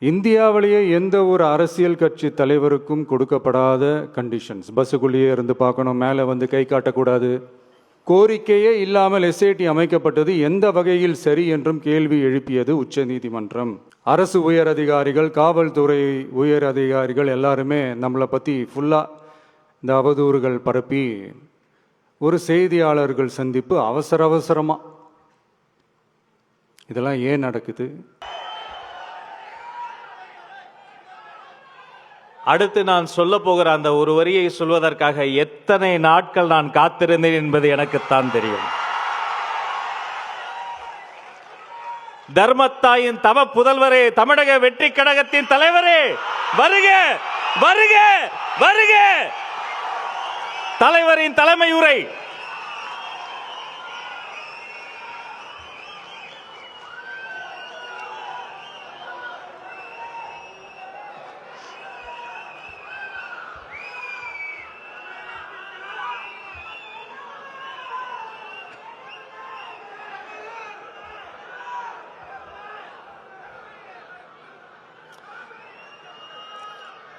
இந்தியாவிலேயே எந்த ஒரு அரசியல் கட்சி தலைவருக்கும் கொடுக்கப்படாத கண்டிஷன்ஸ். பஸ்ஸுக்குள்ளேயே இருந்து பார்க்கணும், மேலே வந்து கை காட்டக்கூடாது. கோரிக்கையே இல்லாமல் எஸ்ஐடி அமைக்கப்பட்டது எந்த வகையில் சரி என்றும் கேள்வி எழுப்பியது உச்சநீதிமன்றம். அரசு உயர் அதிகாரிகள், காவல்துறை உயர் அதிகாரிகள் எல்லாருமே நம்மளை பற்றி ஃபுல்லாக இந்த அவதூறுகள் பரப்பி ஒரு செய்தியாளர்கள் சந்திப்பு அவசரமாக. இதெல்லாம் ஏன் நடக்குது? அடுத்து நான் சொல்ல போகிற அந்த ஒரு வரியை சொல்வதற்காக எத்தனை நாட்கள் நான் காத்திருந்தேன் என்பது எனக்குத்தான் தெரியும். தர்மத்தாயின் தவ புதல்வரே, தமிழக வெற்றி கழகத்தின் தலைவரே, வருக வருக வருக. தலைவரின் தலைமை உரை.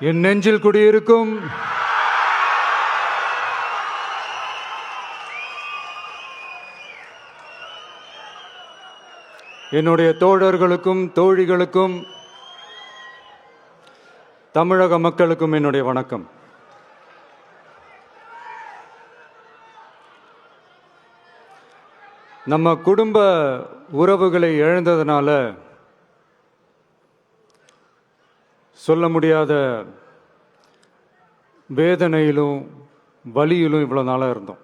என் நெஞ்சில் குடியிருக்கும் என்னுடைய தோழர்களுக்கும் தோழிகளுக்கும் தமிழக மக்களுக்கும் என்னுடைய வணக்கம். நம்ம குடும்ப உறவுகளை இழந்ததுனால சொல்ல முடியாத வேதனையிலும் வலியிலும் இவ்வளோ நாளாக இருந்தோம்.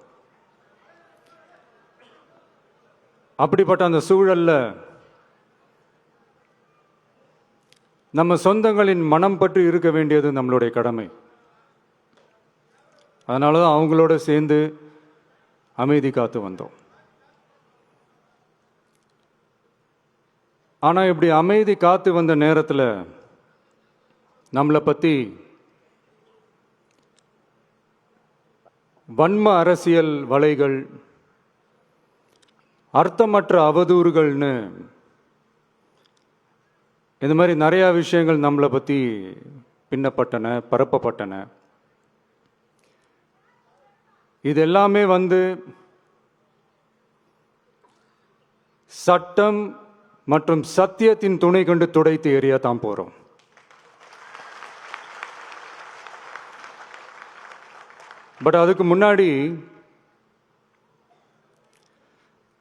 அப்படிப்பட்ட அந்த சூழல்ல நம்ம சொந்தங்களின் மனம் பற்றி இருக்க வேண்டியது நம்மளுடைய கடமை. அதனால தான் அவங்களோட சேர்ந்து அமைதி காத்து வந்தோம். ஆனால் இப்படி அமைதி காத்து வந்த நேரத்தில் நம்மளை பற்றி வன்ம அரசியல் வலைகள், அர்த்தமற்ற அவதூறுகள்னு இந்த மாதிரி நிறையா விஷயங்கள் நம்மளை பற்றி பின்னப்பட்டன, பரப்பப்பட்டன. இது எல்லாமே சட்டம் மற்றும் சத்தியத்தின் துணை கொண்டு துடைத்து எறிய தான் போகிறோம். பட் அதுக்கு முன்னாடி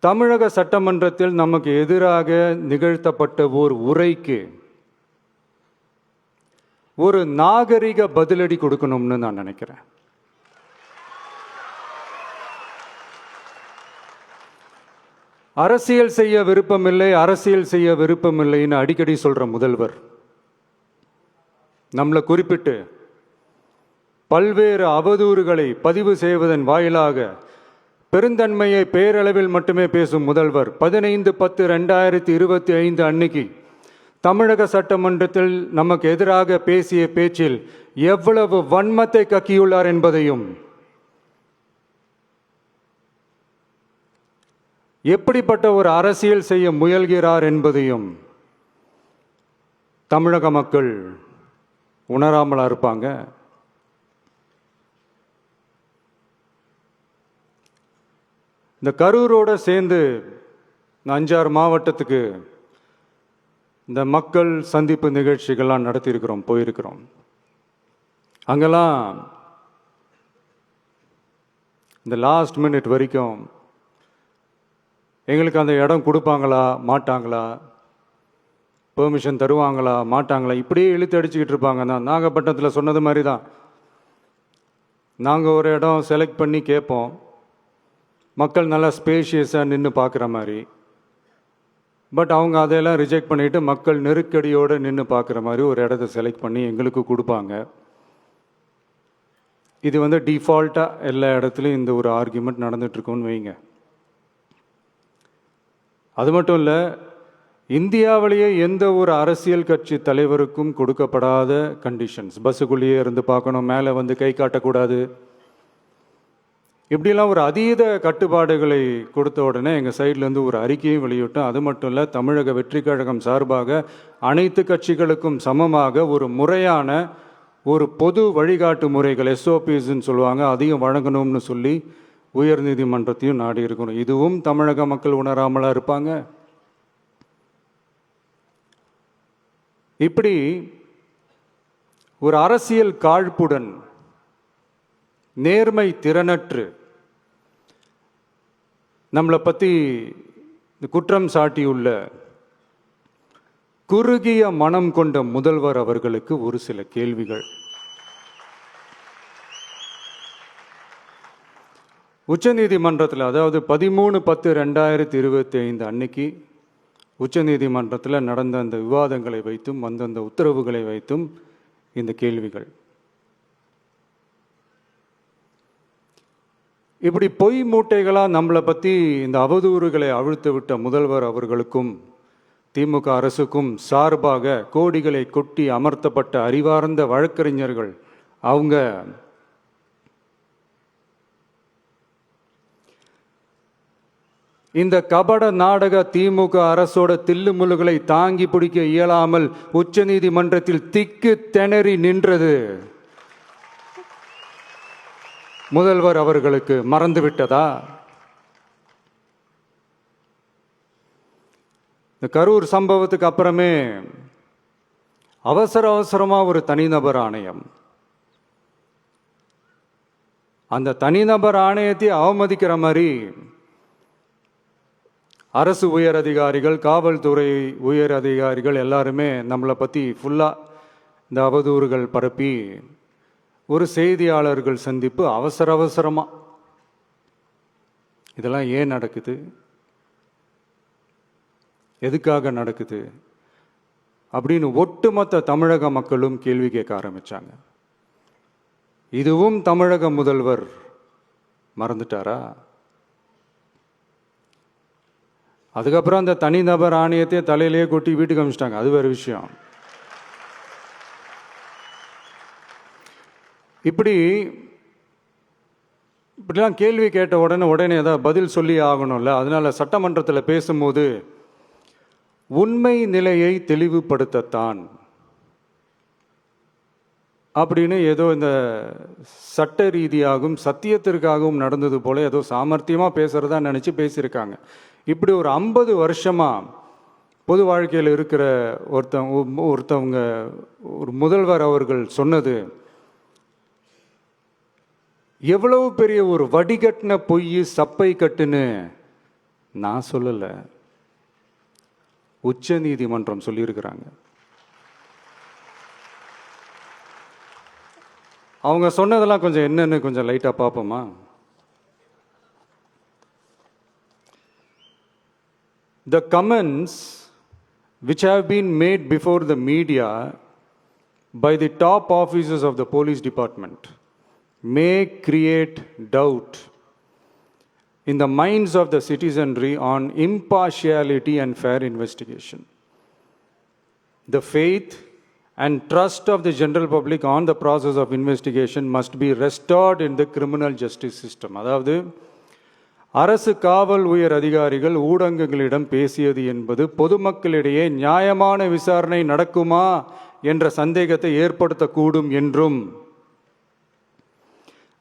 தமிழக சட்டமன்றத்தில் நமக்கு எதிராக நிகழ்த்தப்பட்ட ஓர் உரைக்கு ஒரு நாகரிக பதிலடி கொடுக்கணும்னு நான் நினைக்கிறேன். அரசியல் செய்ய விருப்பமில்லை, அரசியல் செய்ய விருப்பமில்லைன்னு அடிக்கடி சொல்ற முதல்வர் நம்மளை குறிப்பிட்டு பல்வேறு அவதூறுகளை பதிவு செய்வதன் வாயிலாக பெருந்தன்மையை பேரளவில் மட்டுமே பேசும் முதல்வர் 15/10/2025 அன்னைக்கு தமிழக சட்டமன்றத்தில் நமக்கு எதிராக பேசிய பேச்சில் எவ்வளவு வன்மத்தை கக்கியுள்ளார் என்பதையும், எப்படிப்பட்ட ஒரு அரசியல் செய்ய முயல்கிறார் என்பதையும் தமிழக மக்கள் உணராமலா இருப்பாங்க. இந்த கரூரோட சேர்ந்து 5-6 மாவட்டத்துக்கு இந்த மக்கள் சந்திப்பு நிகழ்ச்சிகள்லாம் நடத்தியிருக்கிறோம், போயிருக்கிறோம். அங்கெல்லாம் இந்த லாஸ்ட் மினிட் வரைக்கும் எங்களுக்கு அந்த இடம் கொடுப்பாங்களா மாட்டாங்களா, பெர்மிஷன் தருவாங்களா மாட்டாங்களா, இப்படியே இழுத்து அடிச்சுக்கிட்டு இருப்பாங்க. தான் நாகப்பட்டினத்தில் சொன்னது மாதிரி தான். நாங்கள் ஒரு இடம் செலக்ட் பண்ணி கேட்போம், மக்கள் நல்லா ஸ்பேஷியஸாக நின்று பார்க்குற மாதிரி. பட் அவங்க அதையெல்லாம் ரிஜெக்ட் பண்ணிவிட்டு மக்கள் நெருக்கடியோடு நின்று பார்க்குற மாதிரி ஒரு இடத்த செலக்ட் பண்ணி எங்களுக்கு கொடுப்பாங்க. இது டிஃபால்ட்டாக எல்லா இடத்துலையும் இந்த ஒரு ஆர்கியூமெண்ட் நடந்துகிட்ருக்கோன்னு வைங்க. அது மட்டும் இல்லை, இந்தியாவிலேயே எந்த ஒரு அரசியல் கட்சி தலைவருக்கும் கொடுக்கப்படாத கண்டிஷன்ஸ். பஸ்ஸுக்குள்ளேயே இருந்து பார்க்கணும், மேலே வந்து கை காட்டக்கூடாது. இப்படிலாம் ஒரு அதீத கட்டுப்பாடுகளை கொடுத்த உடனே எங்கள் சைட்லேருந்து ஒரு அறிக்கையும் வெளியிட்டோம். அது மட்டும் இல்லை, தமிழக வெற்றி கழகம் சார்பாக அனைத்து கட்சிகளுக்கும் சமமாக ஒரு முறையான ஒரு பொது வழிகாட்டு முறைகள் எஸ்ஓபிஸ்ன்னு சொல்லுவாங்க, அதையும் வழங்கணும்னு சொல்லி உயர்நீதிமன்றத்தையும் நாடி இருக்கணும். இதுவும் தமிழக மக்கள் உணராமலா இருப்பாங்க? இப்படி ஒரு அரசியல் காழ்ப்புடன், நேர்மை திறனற்று நம்மளை பற்றி குற்றம் சாட்டியுள்ள குறுகிய மனம் கொண்ட முதல்வர் அவர்களுக்கு ஒரு சில கேள்விகள். உச்சநீதிமன்றத்தில், அதாவது 13/10/2025 அன்னைக்கு உச்சநீதிமன்றத்தில் நடந்த அந்த விவாதங்களை வைத்தும் அந்தந்த உத்தரவுகளை வைத்தும் இந்த கேள்விகள். இப்படி பொய் மூட்டைகளாக நம்மளை பற்றி இந்த அவதூறுகளை அவிழ்த்து விட்ட முதல்வர் அவர்களுக்கும் திமுக அரசுக்கும் சார்பாக கோடிகளை கொட்டி அமர்த்தப்பட்ட அறிவார்ந்த வழக்கறிஞர்கள் அவங்க இந்த கபட நாடக திமுக அரசோட தில்லுமுல்லுகளை தாங்கி பிடிக்க இயலாமல் உச்ச நீதிமன்றத்தில் திக்கு திணறி நின்றது முதல்வர் அவர்களுக்கு மறந்துவிட்டதா? இந்த கரூர் சம்பவத்துக்கு அப்புறமே அவசரமா ஒரு தனிநபர் ஆணையம், அந்த தனிநபர் ஆணையத்தை அவமதிக்கிற மாதிரி அரசு உயர் அதிகாரிகள், காவல்துறை உயர் அதிகாரிகள் எல்லாருமே நம்மளை பற்றி ஃபுல்லாக இந்த அவதூறுகள் பரப்பி ஒரு செய்தியாளர்கள் சந்திப்பு அவசரமா. இதெல்லாம் ஏன் நடக்குது? எதுக்காக நடக்குது அப்படின்னு ஒட்டுமொத்த தமிழக மக்களும் கேள்வி கேட்க ஆரம்பிச்சாங்க. இதுவும் தமிழக முதல்வர் மறந்துட்டாரா? அதுக்கப்புறம் அந்த தனிநபர் ஆணையத்தை தலையிலேயே கொட்டி வீட்டுக்கு அனுப்பிச்சிட்டாங்க, அது வேறு விஷயம். இப்படிலாம் கேள்வி கேட்ட உடனே ஏதாவது பதில் சொல்லி ஆகணும்ல. அதனால சட்டமன்றத்தில் பேசும்போது உண்மை நிலையை தெளிவுபடுத்தத்தான் அப்படின்னு ஏதோ இந்த சட்ட ரீதியாகவும் சத்தியத்திற்காகவும் நடந்தது போல ஏதோ சாமர்த்தியமாக பேசுறதா நினச்சி பேசியிருக்காங்க. இப்படி ஒரு 50 வருஷமா பொது வாழ்க்கையில் இருக்கிற ஒருத்தவங்க ஒரு முதல்வர் அவர்கள் சொன்னது எவ்வளவு பெரிய ஒரு வடிகட்டின பொய், சப்பை கட்டுன்னு நான் சொல்லல, உச்ச நீதிமன்றம் சொல்லியிருக்கிறாங்க. அவங்க சொன்னதெல்லாம் கொஞ்சம் என்னன்னு கொஞ்சம் லைட்டா பார்ப்போமா? The comments which have been made before the media by the top officers of the police department may create doubt in the minds of the citizenry on impartiality and fair investigation. The faith and trust of the general public on the process of investigation must be restored in the criminal justice system. அதாவது அரசு காவல் உயர் அதிகாரிகள் ஊடகங்களிடம் பேசியது என்பது பொதுமக்களிடையே நியாயமான விசாரணை நடக்குமா என்ற சந்தேகத்தை ஏற்படுத்தக்கூடும் என்றும்,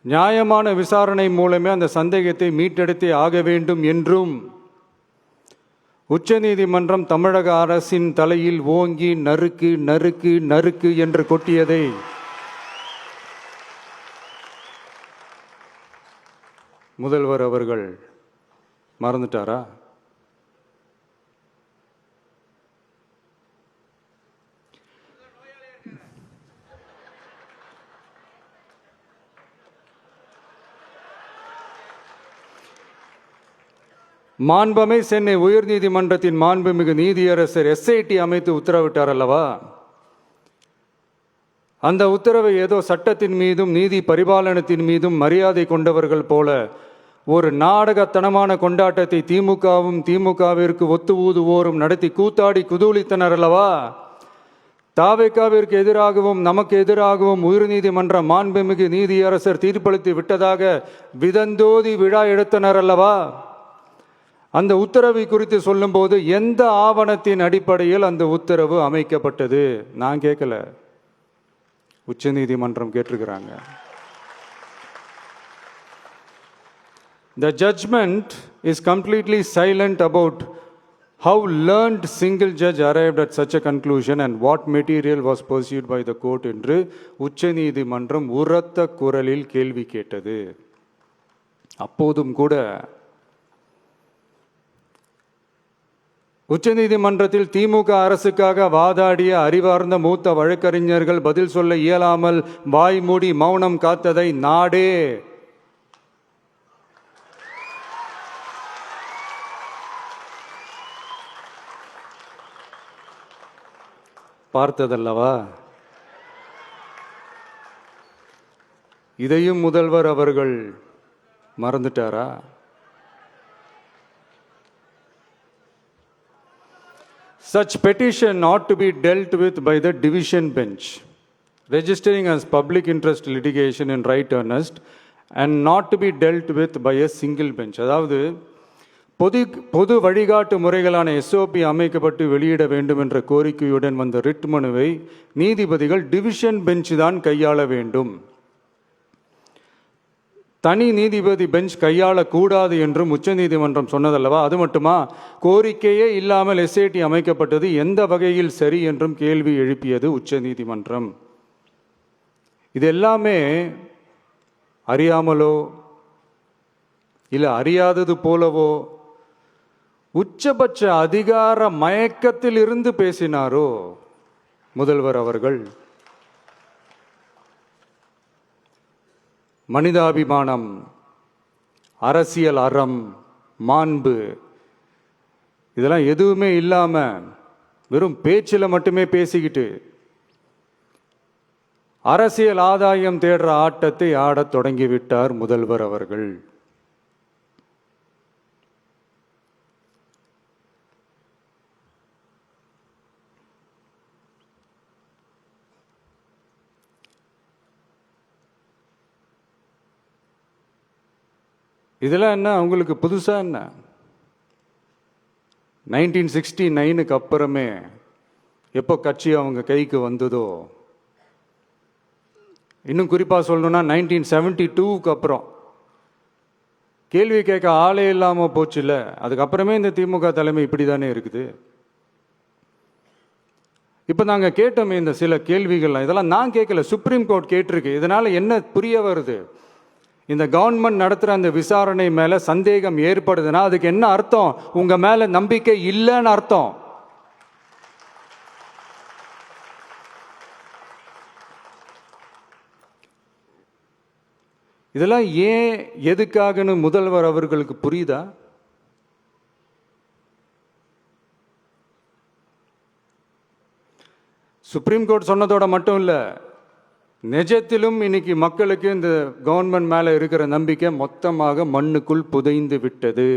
நியாயமான விசாரணை மூலமே அந்த சந்தேகத்தை மீட்டெடுத்தே ஆக வேண்டும் என்றும் உச்சநீதிமன்றம் தமிழக அரசின் தலையில் ஓங்கி நறுக்கு நறுக்கு நறுக்கு என்று கொட்டியதை முதல்வர் அவர்கள் மறந்துட்டாரா? மாண்பமை சென்னை உயர்நீதிமன்றத்தின் மாண்புமிகு நீதியரசர் SIT அமைத்து உத்தரவிட்டார் அல்லவா? அந்த உத்தரவை ஏதோ சட்டத்தின் மீதும் நீதி பரிபாலனத்தின் மீதும் மரியாதை கொண்டவர்கள் போல ஒரு நாடகத்தனமான கொண்டாட்டத்தை திமுகவிற்கு ஒத்து ஊதுவோரும் நடத்தி கூத்தாடி குதூளித்தனர் அல்லவா? தாவேக்காவிற்கு எதிராகவும் நமக்கு எதிராகவும் உயர்நீதிமன்ற மாண்புமிகு நீதியரசர் தீர்ப்பளித்து விட்டதாக விதந்தோதி விழா எடுத்தனர் அல்லவா? அந்த உத்தரவை குறித்து சொல்லும்போது எந்த ஆவணத்தின் அடிப்படையில் அந்த உத்தரவு அமைக்கப்பட்டது? நான் கேட்கல, உச்ச நீதிமன்றம் கேட்டிருக்கிறாங்க. The judgment is completely silent about how learned single judge arrived at such a conclusion and what material was pursued by the court என்று உச்ச நீதிமன்றம் உரத்த குரலில் கேள்வி கேட்டது. அப்போதும் கூட உச்ச நீதிமன்றத்தில் திமுக அரசுக்காக வாதாடிய அறிவார்ந்த மூத்த வழக்கறிஞர்கள் பதில் சொல்ல இயலாமல் வாய் மூடி மௌனம் காத்ததை நாடே பார்த்ததல்லவா? இதையும் முதல்வர் அவர்கள் மறந்துட்டாரா? Such petition ought to be dealt with by the division bench, registering as public interest litigation in right earnest and not to be dealt with by a single bench. அதாவது பொது வழிகாட்டு முறைகளான எஸ்ஓபி அமைக்கப்பட்டு வெளியிட வேண்டும் என்ற கோரிக்கையுடன் வந்த ரிட் மனுவை நீதிபதிகள் டிவிஷன் பெஞ்ச் தான் கையாள வேண்டும், தனி நீதிபதி பெஞ்ச் கையாளக்கூடாது என்றும் உச்ச நீதிமன்றம் சொன்னதல்லவா? அது மட்டுமா, கோரிக்கையே இல்லாமல் எஸ்ஐடி அமைக்கப்பட்டது எந்த வகையில் சரி என்றும் கேள்வி எழுப்பியது உச்ச நீதிமன்றம். இது எல்லாமே அறியாமலோ இல்லை அறியாதது போலவோ உச்சபட்ச அதிகார மயக்கத்தில் இருந்து பேசினாரோ முதல்வர் அவர்கள்? மனிதாபிமானம், அரசியல் அறம், மாண்பு இதெல்லாம் எதுவுமே இல்லாம வெறும் பேச்சில் மட்டுமே பேசிக்கிட்டு அரசியல் ஆதாயம் தேடுற ஆட்டத்தை ஆடத் தொடங்கிவிட்டார் முதல்வர் அவர்கள். இதெல்லாம் என்ன அவங்களுக்கு புதுசா என்ன? 1969 அப்புறமே எப்போ கட்சி அவங்க கைக்கு வந்ததோ, இன்னும் குறிப்பாக சொல்லணும்னா 1972 அப்புறம் கேள்வி கேட்க ஆளே இல்லாமல் போச்சுல்ல, அதுக்கப்புறமே இந்த திமுக தலைமை இப்படி தானே இருக்குது. இப்போ நாங்கள் கேட்டோமே இந்த சில கேள்விகள்லாம், இதெல்லாம் நான் கேட்கல, சுப்ரீம் கோர்ட் கேட்டிருக்கு. இதனால என்ன புரிய வருது? இந்த கவர்மெண்ட் நடத்துகிற அந்த விசாரணை மேலே சந்தேகம் ஏற்படுதுன்னா அதுக்கு என்ன அர்த்தம்? உங்க மேல நம்பிக்கை இல்லைன்னு அர்த்தம். இதெல்லாம் ஏன் எதுக்காகன்னு முதல்வர் அவர்களுக்கு புரியுதா? சுப்ரீம் கோர்ட் சொன்னதோட மட்டும் இல்லை, நிஜத்திலும் இன்னைக்கு மக்களுக்கு இந்த கவர்மெண்ட் மேல இருக்கிற நம்பிக்கை மொத்தமாக மண்ணுக்குள் புதைந்து விட்டது.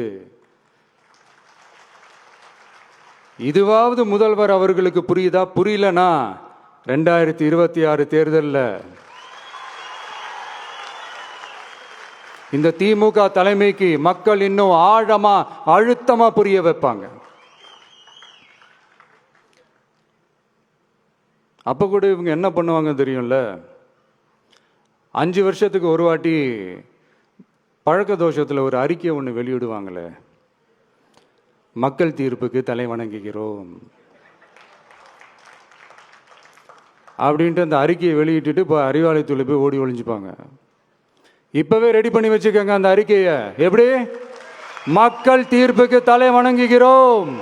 இதுவாவது முதல்வர் அவர்களுக்கு புரியுதா? புரியலனா 2026 தேர்தலில் இந்த திமுக தலைமைக்கு மக்கள் இன்னும் ஆழமா அழுத்தமா புரிய வைப்பாங்க. அப்ப கூட இவங்க என்ன பண்ணுவாங்க தெரியும்ல, 5 வருஷத்துக்கு ஒரு வாட்டி பழக்க தோஷத்தில் ஒரு அறிக்கை ஒன்று வெளியிடுவாங்களே, மக்கள் தீர்ப்புக்கு தலை வணங்குகிறோம் அப்படின்ட்டு அந்த அறிக்கையை வெளியிட்டுட்டு இப்போ அறிவாலயத்தில் போய் ஓடி ஒளிஞ்சுப்பாங்க. இப்பவே ரெடி பண்ணி வச்சுக்கோங்க அந்த அறிக்கையை. எப்படி? மக்கள் தீர்ப்புக்கு தலை வணங்குகிறோம்.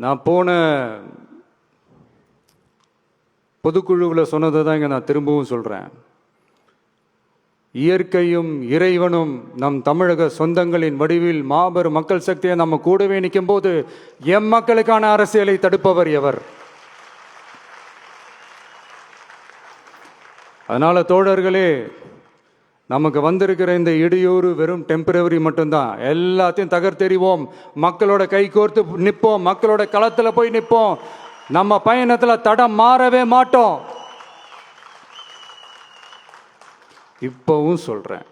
நான் போன பொதுக்குழுவில் சொன்னதை தான் இங்கே நான் திரும்பவும் சொல்கிறேன். இயற்கையும் இறைவனும் நம் தமிழக சொந்தங்களின் வடிவில் மாபெரும் மக்கள் சக்தியை நம்ம கூடவே நிற்கும் போது எம் மக்களுக்கான அரசியலை தடுப்பவர் எவர்? அதனால தோழர்களே, நமக்கு வந்திருக்கிற இந்த இடையூறு வெறும் டெம்பரவரி மட்டும்தான். எல்லாத்தையும் தகர்த்தெறிவோம், மக்களோட கை கோர்த்து நிற்போம், மக்களோட களத்தில் போய் நிற்போம். நம்ம பயணத்தில் தடம் மாறவே மாட்டோம். இப்பவும் சொல்றேன்,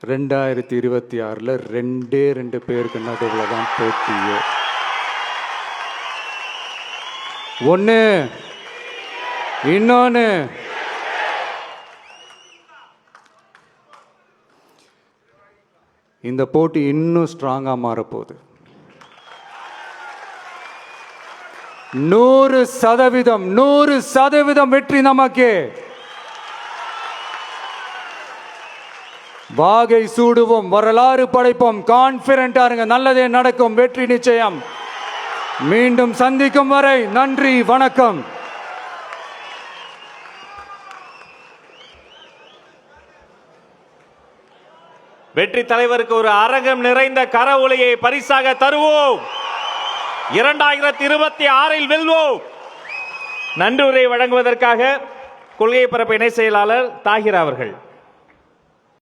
2026 2 பேருக்கு நடுவில் தான் போட்டியே. ஒன்று, இன்னொன்று இந்த போட்டி இன்னும் ஸ்ட்ராங்கா மாறப்போகுது. 100% வெற்றி நமக்கு. வாகை சூடுவோம், வரலாறு படைப்போம், கான்பிடண்டா இருங்க, நல்லதே நடக்கும், வெற்றி நிச்சயம். மீண்டும் சந்திக்கும் வரை நன்றி, வணக்கம். வெற்றி தலைவருக்கு ஒரு அரங்கம் நிறைந்த கரவொலியை பரிசாக தருவோம். 2026 வெல்வோம். நன்றியுரை வழங்குவதற்காக கொள்கை பரப்பு இணை செயலாளர் தாகிர் அவர்கள்.